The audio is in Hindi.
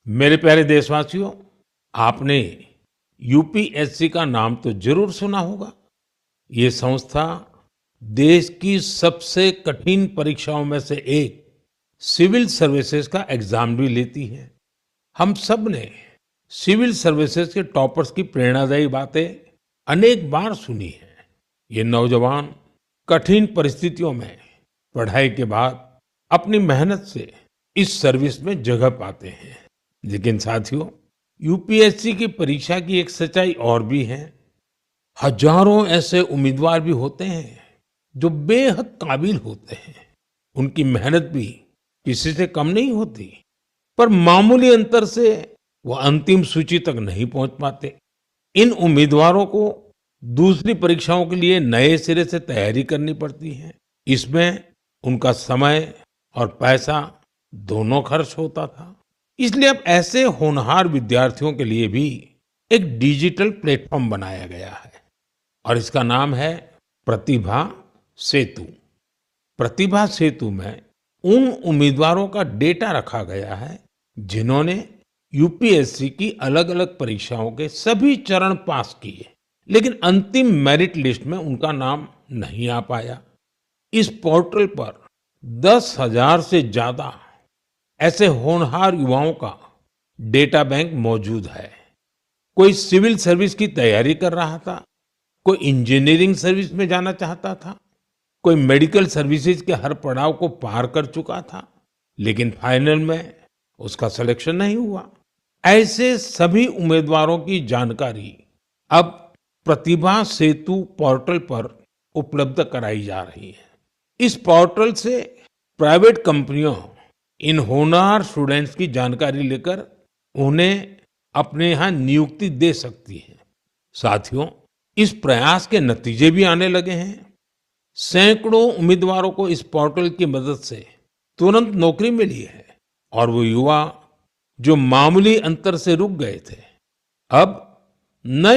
मेरे प्यारे देशवासियों, आपने यूपीएससी का नाम तो जरूर सुना होगा। ये संस्था देश की सबसे कठिन परीक्षाओं में से एक सिविल सर्विसेज का एग्जाम भी लेती है। हम सब ने सिविल सर्विसेज के टॉपर्स की प्रेरणादायी बातें अनेक बार सुनी है। ये नौजवान कठिन परिस्थितियों में पढ़ाई के बाद अपनी मेहनत से इस सर्विस में जगह पाते हैं। लेकिन साथियों, यूपीएससी की परीक्षा की एक सच्चाई और भी है। हजारों ऐसे उम्मीदवार भी होते हैं जो बेहद काबिल होते हैं। उनकी मेहनत भी किसी से कम नहीं होती, पर मामूली अंतर से वो अंतिम सूची तक नहीं पहुंच पाते। इन उम्मीदवारों को दूसरी परीक्षाओं के लिए नए सिरे से तैयारी करनी पड़ती है। इसमें उनका समय और पैसा दोनों खर्च होता था। इसलिए अब ऐसे होनहार विद्यार्थियों के लिए भी एक डिजिटल प्लेटफॉर्म बनाया गया है और इसका नाम है प्रतिभा सेतु। प्रतिभा सेतु में उन उम्मीदवारों का डेटा रखा गया है जिन्होंने यूपीएससी की अलग-अलग परीक्षाओं के सभी चरण पास किए, लेकिन अंतिम मेरिट लिस्ट में उनका नाम नहीं आ पाया। इस पोर्टल पर 10,000 से ज्यादा ऐसे होनहार युवाओं का डेटा बैंक मौजूद है। कोई सिविल सर्विस की तैयारी कर रहा था, कोई इंजीनियरिंग सर्विस में जाना चाहता था, कोई मेडिकल सर्विसेज के हर पड़ाव को पार कर चुका था, लेकिन फाइनल में उसका सिलेक्शन नहीं हुआ। ऐसे सभी उम्मीदवारों की जानकारी अब प्रतिभा सेतु पोर्टल पर उपलब्ध कराई जा रही है। इस पोर्टल से प्राइवेट कंपनियों इन होनहार स्टूडेंट्स की जानकारी लेकर उन्हें अपने यहाँ नियुक्ति दे सकती है। साथियों, इस प्रयास के नतीजे भी आने लगे हैं। सैकड़ों उम्मीदवारों को इस पोर्टल की मदद से तुरंत नौकरी मिली है और वो युवा जो मामूली अंतर से रुक गए थे, अब नए